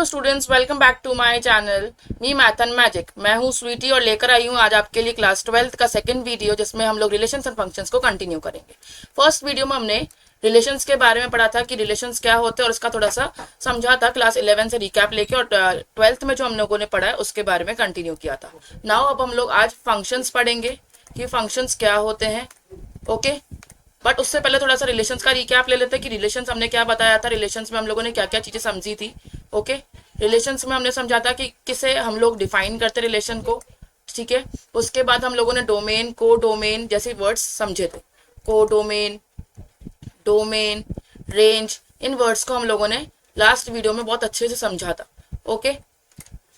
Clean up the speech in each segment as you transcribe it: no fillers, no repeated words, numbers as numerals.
Hello students, welcome back to my channel me math and magic. मैं हूँ स्वीटी और लेकर आई हूँ आज आपके लिए क्लास 12th का सेकंड वीडियो, जिसमें हम लोग रिलेशंस एंड फंक्शंस को कंटिन्यू करेंगे। फर्स्ट वीडियो में हमने रिलेशंस के बारे में पढ़ा था कि रिलेशंस क्या होते हैं और इसका थोड़ा सा समझा था क्लास 11 से रिकैप लेके, और 12th में जो हम लोगों ने पढ़ा है उसके बारे में कंटिन्यू किया था। नाउ अब हम लोग आज फंक्शंस पढ़ेंगे कि फंक्शंस क्या होते हैं। ओके, बट उससे पहले थोड़ा सा रिलेशंस का रिकैप ले लेते हैं कि रिलेशंस हमने क्या बताया था, रिलेशंस में हम लोगों ने क्या क्या चीजें समझी थी। ओके, रिलेशंस में हमने समझा था कि किसे हम लोग डिफाइन करते रिलेशन को। ठीक है, उसके बाद हम लोगों ने डोमेन, को डोमेन जैसे वर्ड्स समझे थे। को डोमेन, डोमेन, रेंज, इन वर्ड्स को हम लोगों ने लास्ट वीडियो में बहुत अच्छे से समझा था। ओके,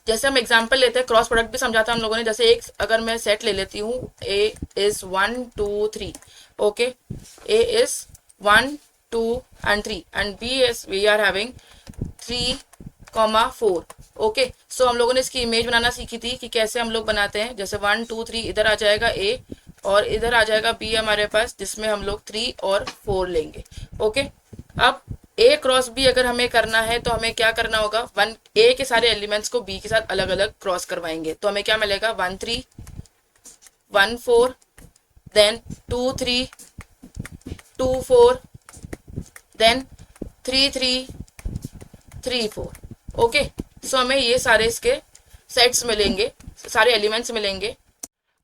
जैसे हम एग्जाम्पल लेते हैं, क्रॉस प्रोडक्ट भी समझा था हम लोगों ने। जैसे एक अगर मैं सेट ले लेती हूँ, A is 1 2 3। Okay, A is 1 2 and 3 and b is we are having 3, 4। Okay, सो हम लोगों ने इसकी इमेज बनाना सीखी थी कि कैसे हम लोग बनाते हैं। जैसे 1 2 3 इधर आ जाएगा ए और इधर आ जाएगा बी हमारे पास, जिसमें हम लोग 3 और 4 लेंगे। ओके, अब ए क्रॉस बी अगर हमें करना है तो हमें क्या करना होगा, वन ए के सारे एलिमेंट्स को बी के साथ अलग अलग क्रॉस करवाएंगे। तो हमें क्या मिलेगा, 1 3 1 4, देन 2 3 2 4, देन 3 3 3 4। ओके, सो हमें ये सारे इसके सेट्स मिलेंगे, सारे एलिमेंट्स मिलेंगे।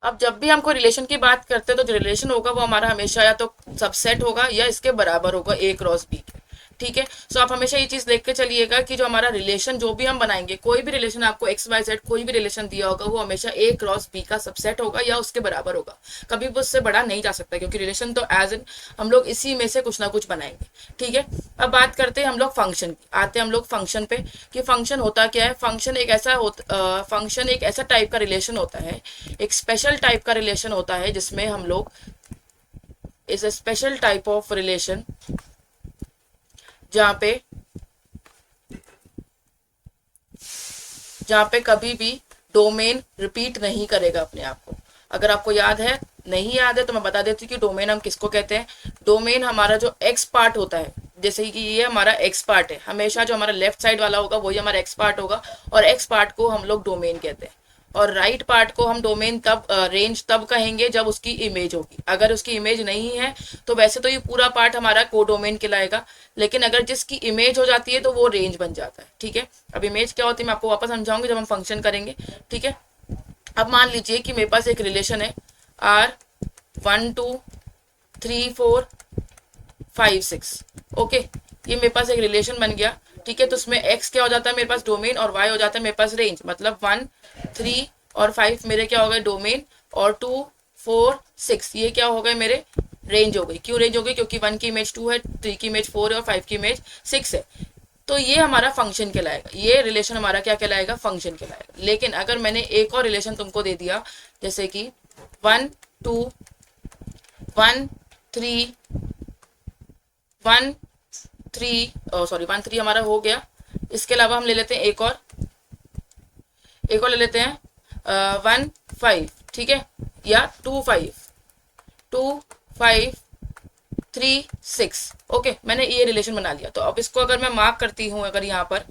अब जब भी हमको रिलेशन की बात करते हैं तो जो रिलेशन होगा वो हमारा हमेशा या तो सबसेट होगा या इसके बराबर होगा ए क्रॉस बी के। ठीक है, सो आप हमेशा ये चीज देख के चलिएगा कि जो हमारा रिलेशन जो भी हम बनाएंगे, कोई भी रिलेशन आपको एक्स वाई जेड कोई भी रिलेशन दिया होगा वो हमेशा ए क्रॉस बी का सबसेट होगा या उसके बराबर होगा। कभी भी उससे बड़ा नहीं जा सकता, क्योंकि रिलेशन तो एज इन हम लोग इसी में से कुछ ना कुछ बनाएंगे। ठीक है, अब बात करते हैं हम लोग फंक्शन की। आते हैं हम लोग फंक्शन पे कि फंक्शन होता क्या है। फंक्शन एक ऐसा टाइप का रिलेशन होता है, एक स्पेशल टाइप का रिलेशन होता है, जिसमें हम लोग is a special type of relation जहाँ पे कभी भी डोमेन रिपीट नहीं करेगा अपने आप को। अगर आपको याद है, नहीं याद है तो मैं बता देती हूँ कि डोमेन हम किसको कहते हैं। डोमेन हमारा जो एक्स पार्ट होता है, जैसे कि ये हमारा एक्स पार्ट है, हमेशा जो हमारा लेफ्ट साइड वाला होगा वही हमारा एक्स पार्ट होगा, और एक्स पार्ट को हम लोग डोमेन कहते हैं। और राइट पार्ट को हम डोमेन तब रेंज तब कहेंगे जब उसकी इमेज होगी। अगर उसकी इमेज नहीं है तो वैसे तो ये पूरा पार्ट हमारा कोडोमेन कहलाएगा, लेकिन अगर जिसकी इमेज हो जाती है तो वो रेंज बन जाता है। ठीक है, अब इमेज क्या होती है मैं आपको वापस समझाऊंगी जब हम फंक्शन करेंगे। ठीक है, अब मान लीजिए कि मेरे पास एक रिलेशन है आर 1 2 3 4 5 6। ओके, ये मेरे पास एक रिलेशन बन गया। ठीक है, तो उसमें x क्या हो जाता है मेरे पास डोमेन, और y हो जाता है मेरे पास रेंज। मतलब 1 3 और 5 मेरे क्या हो गए डोमेन, और 2 4 6 ये क्या हो गए मेरे रेंज हो गई। क्यों रेंज हो गई, क्योंकि 1 की इमेज 2 है, 3 की इमेज 4 है और 5 की इमेज 6 है। तो ये हमारा फंक्शन कहलाएगा, ये रिलेशन हमारा क्या कहलाएगा, फंक्शन कहलाएगा। लेकिन अगर मैंने एक और रिलेशन तुमको दे दिया, जैसे कि 1 2 1 3 1 1 3 हमारा हो गया। इसके अलावा हम ले लेते हैं एक और ले लेते हैं 1 5। ठीक है, या 2 5 2 5 3 6। ओके, मैंने ये रिलेशन बना लिया। तो अब इसको अगर मैं मार्क करती हूँ अगर यहाँ पर,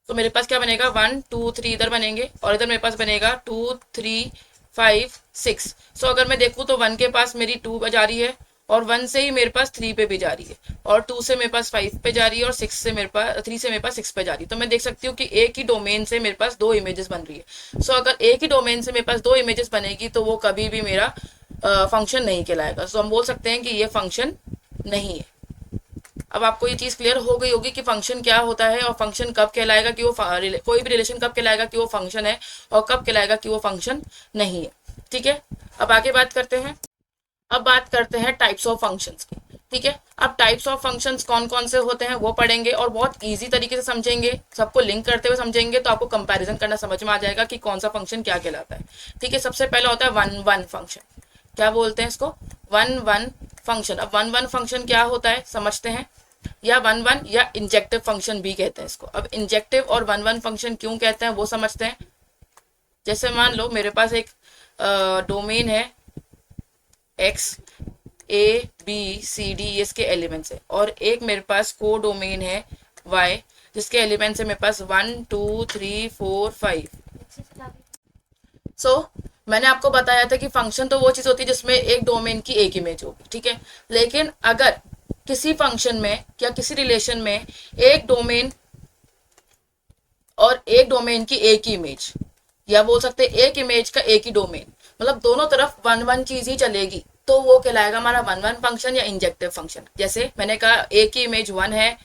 तो मेरे पास क्या बनेगा 1 2 3 इधर बनेंगे, और इधर मेरे पास बनेगा 2 3 5 6। सो अगर मैं देखूँ तो 1 के पास मेरी 2 पे जा रही है, और 1 से ही मेरे पास 3 पे भी जा रही है, और 2 से मेरे पास 5 पे जा रही है, और 6 से मेरे पास 3 से मेरे पास 6 पे जा रही है। तो मैं देख सकती हूँ कि एक ही डोमेन से मेरे पास 2 इमेजेस बन रही है। सो अगर एक ही डोमेन से मेरे पास 2 इमेजेस बनेगी तो वो कभी भी मेरा फंक्शन नहीं कहलाएगा। सो हम बोल सकते हैं कि ये फंक्शन नहीं है। अब आपको ये चीज क्लियर हो गई होगी कि फंक्शन क्या होता है, और फंक्शन कब कहलाएगा कि वो कोई भी रिलेशन कब कहलाएगा कि वो फंक्शन है, और कब कहलाएगा कि वो फंक्शन नहीं है। ठीक है, अब आगे बात करते हैं। अब बात करते हैं टाइप्स ऑफ फंक्शंस की। ठीक है, अब टाइप्स ऑफ फंक्शंस कौन कौन से होते हैं वो पढ़ेंगे, और बहुत इजी तरीके से समझेंगे, सबको लिंक करते हुए समझेंगे, तो आपको कंपैरिजन करना समझ में आ जाएगा कि कौन सा फंक्शन क्या कहलाता है। ठीक है, सबसे पहला होता है 1 1 फंक्शन। क्या बोलते हैं इसको, 1 1 फंक्शन। अब 1 1 फंक्शन क्या होता है समझते हैं, या 1 1 या इंजेक्टिव फंक्शन भी कहते हैं इसको। अब इंजेक्टिव और 1 1 फंक्शन क्यों कहते हैं वो समझते हैं। जैसे मान लो मेरे पास एक डोमेन है X, A B C D ये इसके एलिमेंट्स है, और एक मेरे पास को डोमेन है वाई, जिसके एलिमेंट्स है मेरे पास 1 2 3 4 5। मैंने आपको बताया था कि फंक्शन तो वो चीज होती है जिसमें एक डोमेन की एक इमेज होगी, ठीक है। लेकिन अगर किसी फंक्शन में या किसी रिलेशन में एक डोमेन और एक डोमेन की एक ही इमेज, या बोल सकते हैं एक इमेज का एक ही डोमेन, मतलब दोनों तरफ वन वन चीज ही चलेगी, तो वो कहलाएगा हमारा वन वन फंक्शन या इंजेक्टिव फंक्शन। जैसे मैंने कहा ए की इमेज 1 है,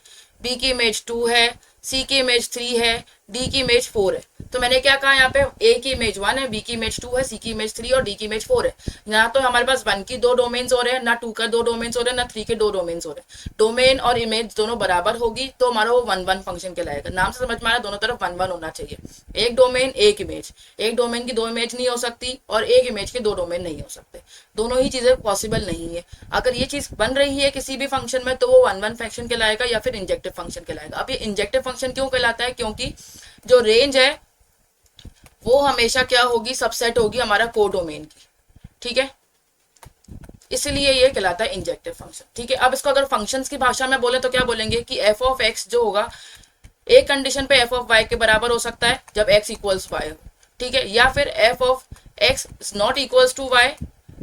बी की इमेज 2 है, सी की इमेज 3 है, डी की इमेज 4 है। तो मैंने क्या कहा यहाँ पे, ए की इमेज 1 है, बी की इमेज 2 है, सी की इमेज 3 और डी की इमेज 4 है। यहाँ तो हमारे पास 1 की 2 डोमेन्स हो रहे हैं, ना 2 का 2 डोमेन्स हो रहे हैं, ना 3 के 2 डोमेन्स हो रहे हैं। डोमेन और इमेज दोनों बराबर होगी तो हमारा वो वन वन फंक्शन कहलाएगा। नाम से समझ में आ रहा है, दोनों तरफ वन वन होना चाहिए। एक डोमेन एक इमेज, एक डोमेन की 2 इमेज नहीं हो सकती और एक इमेज के 2 डोमेन नहीं हो सकते। दोनों ही चीजें पॉसिबल नहीं है। अगर ये चीज बन रही है किसी भी फंक्शन में तो वो वन वन फंक्शन कहलाएगा या फिर इंजेक्टिव फंक्शन कहलाएगा। अब ये इंजेक्टिव फंक्शन क्यों कहलाता है, क्योंकि जो रेंज है वो हमेशा क्या होगी, सबसेट होगी हमारा कोडोमेन की, ठीक है। इसलिए ये कहलाता है इंजेक्टिव फंक्शन, ठीक है। अब इसको अगर फंक्शंस की भाषा में बोले तो क्या बोलेंगे कि एफ ऑफ एक्स जो होगा एक कंडीशन पे एफ ऑफ वाई के बराबर हो सकता है जब एक्स इक्वल्स वाई हो, ठीक है। या फिर F of X is not equals to Y,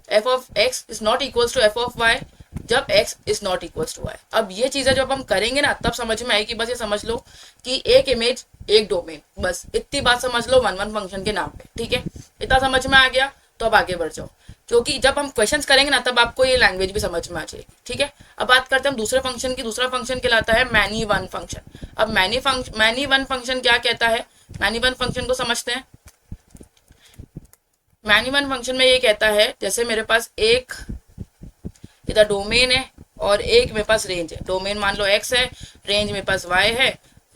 F of X is not equals to F of Y जब x is not equals to Y. अब ये चीजें जब हम करेंगे ना तब समझ में आएगी। बस ये समझ लो कि एक इमेज एक डोमेन, बस इतनी बात समझ लो वन वन फंक्शन के नाम पे, ठीक है। इतना समझ में आ गया तो अब आगे बढ़ जाओ, क्योंकि जब हम क्वेश्चंस करेंगे ना तब आपको ये लैंग्वेज भी समझ में आ जाएगी, ठीक है। अब बात करते हैं हम दूसरे फंक्शन की। दूसरा फंक्शन कहलाता है मैनी वन फंक्शन। अब मैनी वन फंक्शन क्या कहता है, मैनी वन फंक्शन को समझते हैं। मैनी वन फंक्शन में ये कहता है, जैसे मेरे पास एक इधर डोमेन है और एक मेरे पास रेंज है। डोमेन मान लो x है, रेंज मेरे पास y है।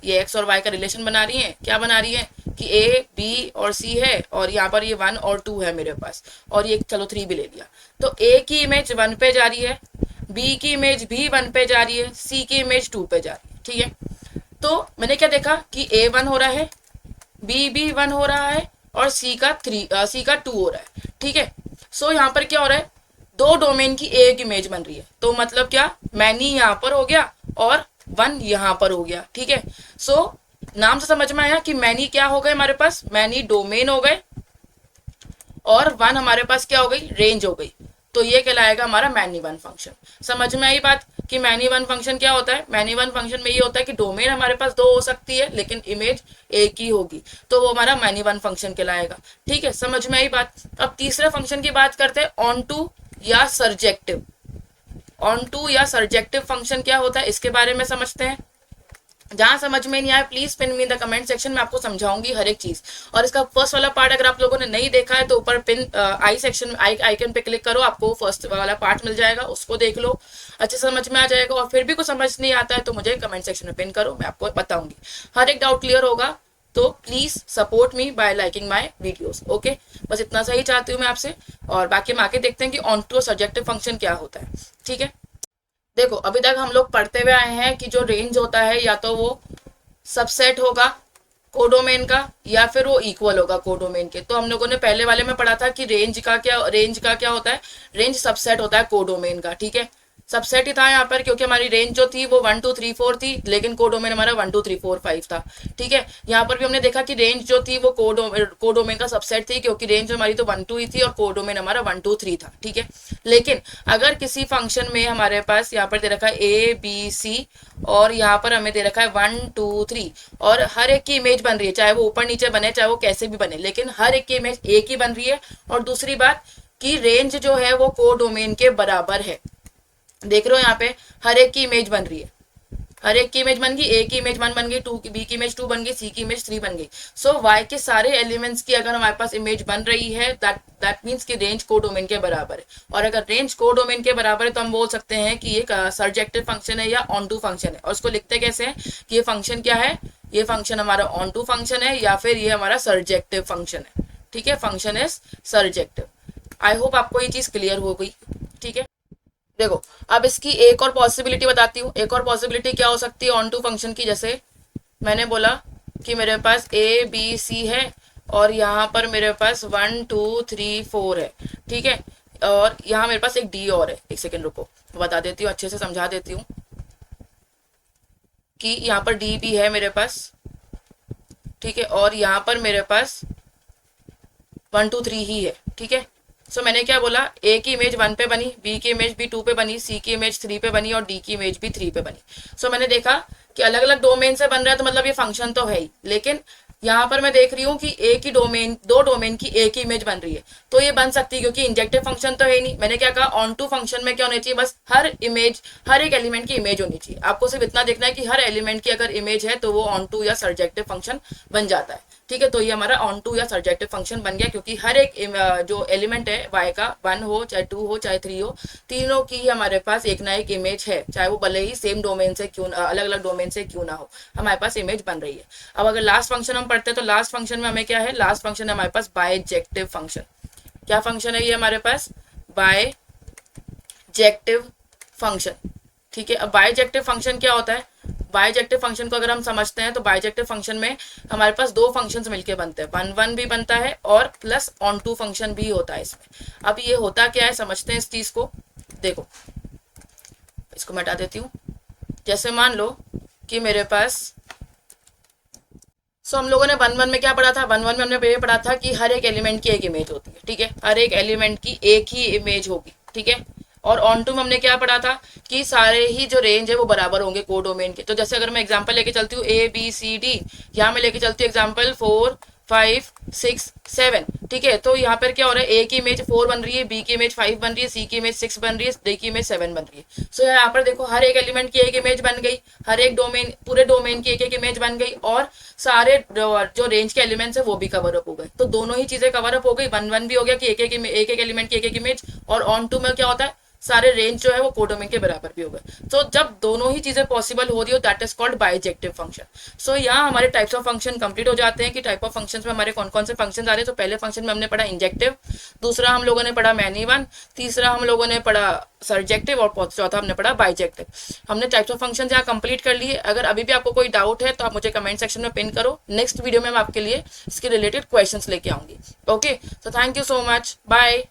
ये x और y का रिलेशन बना रही है, क्या बना रही है कि a b और c है और यहाँ पर ये 1 और 2 है मेरे पास, और ये चलो 3 भी ले लिया। तो a की इमेज 1 पे जा रही है, b की इमेज भी 1 पे जा रही है, c की इमेज 2 पे जा रही है, ठीक है। तो मैंने क्या देखा कि a 1 हो रहा है, b भी 1 हो रहा है और c का 2 हो रहा है, ठीक है। सो यहाँ पर क्या हो रहा है, दो डोमेन की एक इमेज बन रही है। तो मतलब क्या, मैनी यहाँ पर हो गया और 1 यहाँ पर हो गया, ठीक है। सो नाम से समझ में आया कि मैनी क्या हो गए हमारे पास, मैनी डोमेन हो गए और 1 हमारे पास क्या हो गई, रेंज हो गई। तो ये कहलाएगा हमारा मैनी वन फंक्शन। समझ में आई बात कि मैनी वन फंक्शन क्या होता है। मैनी वन फंक्शन में ये होता है कि डोमेन हमारे पास 2 हो सकती है लेकिन इमेज एक ही होगी, तो वो हमारा मैनी वन फंक्शन कहलाएगा, ठीक है। समझ में आई बात। अब तीसरे फंक्शन की बात करते हैं, ऑन टू या सरजेक्टिव। ऑन टू या सरजेक्टिव फंक्शन क्या होता है इसके बारे में समझते हैं। जहां समझ में नहीं आया please pin me in the comment section में, आपको समझाऊंगी हर एक चीज। और इसका फर्स्ट वाला पार्ट अगर आप लोगों ने नहीं देखा है तो ऊपर पिन आई सेक्शन में आइकन पे क्लिक करो, आपको फर्स्ट वाला पार्ट मिल जाएगा, उसको देख लो, अच्छे समझ में आ जाएगा। और फिर भी कुछ समझ नहीं आता है तो मुझे कमेंट सेक्शन में पिन करो, मैं आपको बताऊंगी, हर एक डाउट क्लियर होगा। तो please support me bye liking my videos, okay. बस इतना सा ही चाहती हूँ मैं आपसे, और बाकी हम आके देखते हैं कि ऑन टू सब्जेक्टिव फंक्शन क्या होता है, ठीक है। देखो अभी तक हम लोग पढ़ते हुए आए हैं कि जो रेंज होता है या तो वो सबसेट होगा कोडोमेन का या फिर वो इक्वल होगा कोडोमेन के। तो हम लोगों ने पहले वाले में पढ़ा था कि रेंज का क्या होता है, रेंज सबसेट होता है कोडोमेन का, ठीक है। सबसेट ही था यहाँ पर क्योंकि हमारी रेंज जो थी वो 1 2 3 4 थी, लेकिन कोडोमेन हमारा 1 2 3 4 5 था, ठीक है। यहाँ पर भी हमने देखा कि रेंज जो थी वो कोडोमेन का सबसेट थी क्योंकि रेंज हमारी तो 1 2 ही थी और कोडोमेन हमारा 1 2 3 था, ठीक है। लेकिन अगर किसी फंक्शन में हमारे पास यहाँ पर दे रखा है ए बी सी और यहाँ पर हमें दे रखा है 1 2 3 और हर एक की इमेज बन रही है, चाहे वो ऊपर नीचे बने चाहे वो कैसे भी बने, लेकिन हर एक की इमेज एक ही बन रही है। और दूसरी बात कि रेंज जो है वो कोडोमेन के बराबर है। देख रहे हो यहाँ पे हर एक की इमेज बन रही है, हर एक की इमेज बन गई, ए की इमेज 1 बन गई, बी की इमेज 2 बन गई, सी की इमेज 3 बन गई। सो वाई के सारे एलिमेंट्स की अगर हमारे पास इमेज बन रही है दैट मीन्स कि रेंज कोडोमेन के बराबर है। और अगर रेंज कोडोमेन के बराबर है तो हम बोल सकते हैं कि ये सरजेक्टिव फंक्शन है या ऑन टू फंक्शन है। और उसको लिखते कैसे हैं कि ये फंक्शन क्या है, ये फंक्शन हमारा ऑन टू फंक्शन है या फिर ये हमारा सरजेक्टिव फंक्शन है, ठीक है। Function is surjective. I hope आपको ये चीज क्लियर हो गई, ठीक है। देखो अब इसकी एक और पॉसिबिलिटी बताती हूँ। एक और पॉसिबिलिटी क्या हो सकती है ऑन टू फंक्शन की, जैसे मैंने बोला कि मेरे पास ए बी सी है और यहाँ पर मेरे पास 1 2 3 4 है, ठीक है। और यहाँ मेरे पास एक डी और है, एक सेकेंड रुको बता देती हूँ, अच्छे से समझा देती हूँ। कि यहाँ पर डी भी है मेरे पास, ठीक है, और यहाँ पर मेरे पास 1 2 3 ही है, ठीक है। सो मैंने क्या बोला, ए की इमेज 1 पे बनी, बी की इमेज भी 2 पे बनी, सी की इमेज 3 पे बनी और डी की इमेज भी 3 पे बनी। सो मैंने देखा कि अलग अलग डोमेन से बन रहा है, तो मतलब ये फंक्शन तो है ही, लेकिन यहाँ पर मैं देख रही हूँ कि ए की डोमेन, दो डोमेन की ए की इमेज बन रही है, तो ये बन सकती है क्योंकि इंजेक्टिव फंक्शन तो है ही नहीं। मैंने क्या कहा, ऑन टू फंक्शन में क्या होना चाहिए, बस हर इमेज, हर एक एलिमेंट की इमेज होनी चाहिए। आपको सिर्फ इतना देखना है कि हर एलिमेंट की अगर इमेज है तो वो ऑन टू या सर्जेक्टिव फंक्शन बन जाता है, ठीक है। तो ये हमारा ऑन टू या सर्जेक्टिव फंक्शन बन गया, क्योंकि हर एक जो एलिमेंट है y का, 1 हो चाहे 2 हो चाहे 3 हो, तीनों की हमारे पास एक ना एक इमेज है, चाहे वो भले ही सेम डोमेन से क्यों, अलग अलग डोमेन से क्यों ना हो, हमारे पास इमेज बन रही है। अब अगर लास्ट फंक्शन हम पढ़ते हैं, तो लास्ट फंक्शन में हमें क्या है, लास्ट फंक्शन है हमारे पास बायजेक्टिव फंक्शन। क्या फंक्शन है ये हमारे पास, बायजेक्टिव फंक्शन, ठीक है। अब बायजेक्टिव फंक्शन क्या होता है, बायजेक्टिव फंक्शन को अगर हम समझते हैं तो बायजेक्टिव फंक्शन में हमारे पास दो फंक्शंस मिलके बनते हैं, 1 1 भी बनता है और प्लस ऑन टू फंक्शन भी होता है इसमें। अब ये होता क्या है, समझते हैं इस चीज को। देखो, इसको मैं हटा देती हूँ। जैसे मान लो कि मेरे पास, हम लोगों ने 1 1 में क्या पढ़ा था, 1 1 में हमने ये पढ़ा था कि हर एक एलिमेंट की एक इमेज होती है, ठीक है, हर एक एलिमेंट की एक ही इमेज होगी, ठीक है। और ऑन टू में हमने क्या पढ़ा था कि सारे ही जो रेंज है वो बराबर होंगे को डोमेन के। तो जैसे अगर मैं एग्जांपल लेके चलती हूँ ए बी सी डी, यहाँ मैं लेके चलती हूँ एग्जांपल 4 5 6 7, ठीक है। तो यहाँ पर क्या हो रहा है, ए की इमेज 4 बन रही है, बी की इमेज 5 बन रही है, सी की इमेज 6 बन रही है, डी की इमेज 7 बन रही है। सो यहाँ पर देखो, हर एक एलिमेंट की एक इमेज बन गई, हर एक डोमेन, पूरे डोमेन की एक एक इमेज बन गई, और सारे जो रेंज के एलिमेंट्स है वो भी कवर अप हो गए। तो दोनों ही चीजें कवर अप हो गई, 1 1 भी हो गया कि एक एक एलिमेंट की एक एक इमेज, और ऑन टू में क्या होता है, सारे रेंज जो है वो कोडोमेन के बराबर भी हो गए। तो जब दोनों ही चीजें पॉसिबल हो रही हो, दैट इज कॉल्ड बायजेक्टिव फंक्शन। सो यहाँ हमारे टाइप्स ऑफ फंक्शन कंप्लीट हो जाते हैं कि टाइप ऑफ फंक्शंस में हमारे कौन कौन से फंक्शन आ रहे हैं। तो पहले फंक्शन में हमने पढ़ा इंजेक्टिव, दूसरा हम लोगों ने पढ़ा मैनी वन, तीसरा हम लोगों ने पढ़ा सर्जेक्टिव, और चौथा हमने पढ़ा बायजेक्टिव। हमने टाइप्स ऑफ फंक्शन यहाँ कंप्लीट कर लिए। अगर अभी भी आपको कोई डाउट है तो आप मुझे कमेंट सेक्शन में पिन करो, नेक्स्ट वीडियो में मैं आपके लिए इसके रिलेटेड क्वेश्चंस लेके आऊंगी। Okay, so thank you so much, bye.